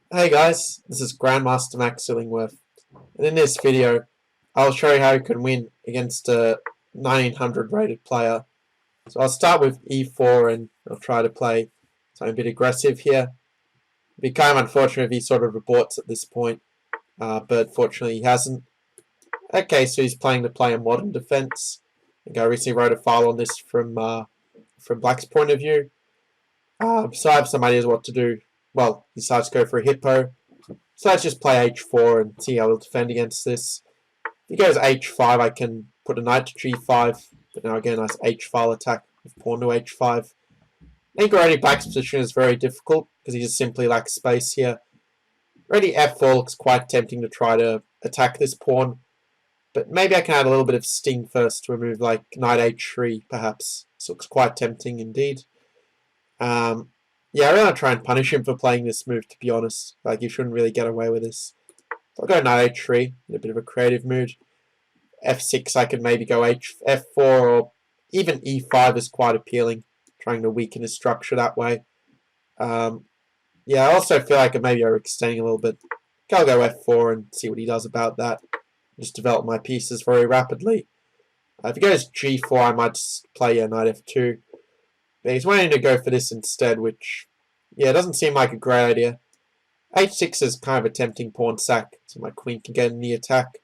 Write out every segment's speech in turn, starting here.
Hey guys, this is Grandmaster Max Illingworth, and in this video I'll show you how you can win against a 1900 rated player. So I'll start with e4 and I'll try to play something a bit aggressive here. It'd be kind of unfortunate if he sort of aborts at this point, but fortunately he hasn't. Okay, so he's playing to play a modern defense. I think I recently wrote a file on this from Black's point of view. So I have some ideas what to do. Well, he decides to go for a Hippo. So let's just play h4 and see how we'll defend against this. If he goes h5, I can put a knight to g5. But now again, nice h-file attack with pawn to h5. I think already Black's position is very difficult because he just simply lacks space here. Already f4 looks quite tempting to try to attack this pawn. But maybe I can add a little bit of sting first to remove like knight h3 perhaps. This looks quite tempting indeed. Yeah, I really want to try and punish him for playing this move, to be honest. Like, he shouldn't really get away with this. So I'll go knight h3 in a bit of a creative mood. f6, I could maybe go f4, or even e5 is quite appealing, trying to weaken his structure that way. Yeah, I also feel like I'm maybe overextending a little bit. I'll go f4 and see what he does about that. Just develop my pieces very rapidly. If he goes g4, I might just play knight f2. But he's wanting to go for this instead, which, yeah, doesn't seem like a great idea. h6 is kind of a tempting pawn sack, so my queen can get in the attack.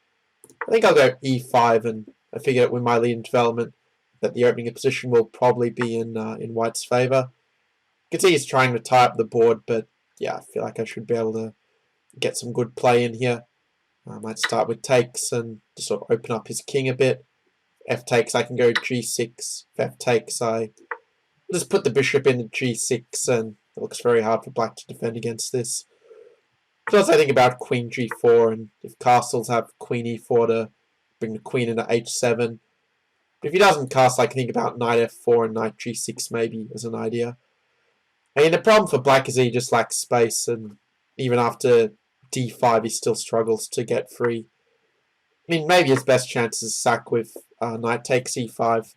I think I'll go e5, and I figure with my lead in development that the opening position will probably be in white's favour. You can see he's trying to tie up the board, but yeah, I feel like I should be able to get some good play in here. I might start with takes and just sort of open up his king a bit. F takes, I can go g6. If f takes, I just put the bishop in the g6, and it looks very hard for black to defend against this. So also I think about queen g4, and if castles have queen e4 to bring the queen into h7. But if he doesn't castle, I can think about knight f4 and knight g6 maybe as an idea. I mean, the problem for black is he just lacks space, and even after d5 he still struggles to get free. I mean, maybe his best chance is sack with knight takes e5.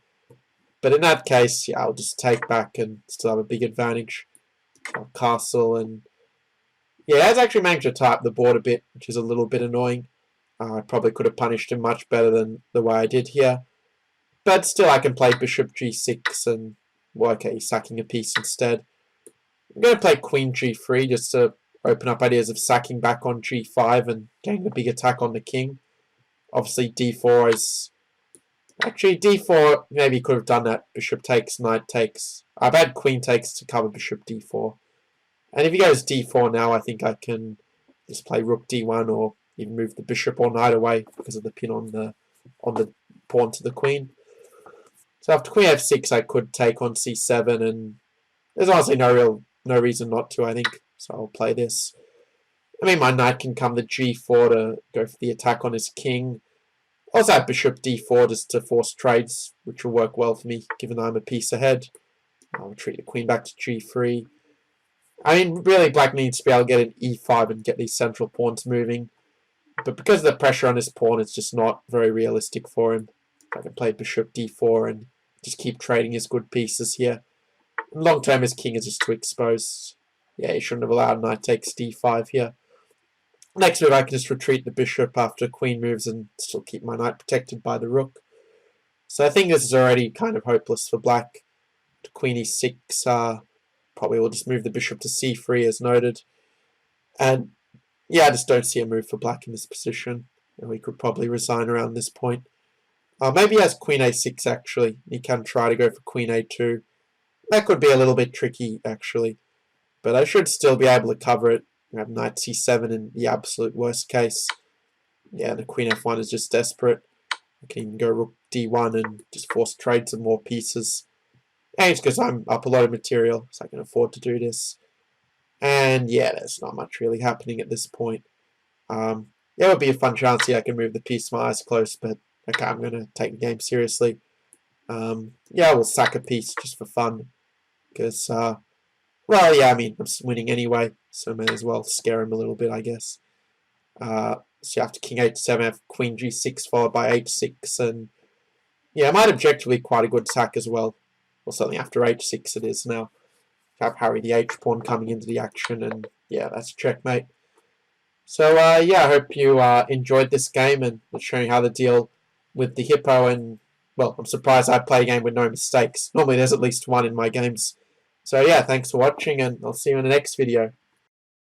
But in that case, yeah, I'll just take back and still have a big advantage. I'll castle, and yeah, has actually managed to tie up the board a bit, which is a little bit annoying. I probably could have punished him much better than the way I did here. But still, I can play bishop g6 and, well, okay, he's sacking a piece instead. I'm going to play queen g3 just to open up ideas of sacking back on g5 and getting a big attack on the king. Obviously, d4 is... Actually, d4, maybe could have done that. Bishop takes, knight takes. I've had queen takes to cover bishop d4. And if he goes d4 now, I think I can just play rook d1 or even move the bishop or knight away because of the pin on the pawn to the queen. So after queen f6, I could take on c7, and there's honestly no reason not to, I think. So I'll play this. I mean, my knight can come to g4 to go for the attack on his king. Also have bishop d4 just to force trades, which will work well for me, given I'm a piece ahead. I'll retreat the queen back to g3. I mean, really, black needs to be able to get an e5 and get these central pawns moving. But because of the pressure on his pawn, it's just not very realistic for him. I can play bishop d4 and just keep trading his good pieces here. And long term, his king is just too exposed. Yeah, he shouldn't have allowed knight takes d5 here. Next move, I can just retreat the bishop after queen moves and still keep my knight protected by the rook. So I think this is already kind of hopeless for black. To queen e6, probably will just move the bishop to c3 as noted. And yeah, I just don't see a move for black in this position. And we could probably resign around this point. Maybe he has queen a6 actually. He can try to go for queen a2. That could be a little bit tricky actually. But I should still be able to cover it. We have knight c7 in the absolute worst case. Yeah, the queen f1 is just desperate. I can even go rook d1 and just force trade some more pieces. And it's because I'm up a lot of material, so I can afford to do this. And yeah, there's not much really happening at this point. There would be a fun chance here I can move the piece with my eyes closed, but okay, I'm going to take the game seriously. Yeah, we'll sack a piece just for fun. Because, well, yeah, I mean, I'm winning anyway, so I may as well scare him a little bit, I guess. So after king h7, I have queen g6 followed by h6, and yeah, I might objectively quite a good attack as well. Or something after h6 it is now. I have Harry the h pawn coming into the action, and yeah, that's checkmate. So yeah, I hope you enjoyed this game and showing how to deal with the hippo. And well, I'm surprised I play a game with no mistakes. Normally there's at least one in my games. So yeah, thanks for watching, and I'll see you in the next video.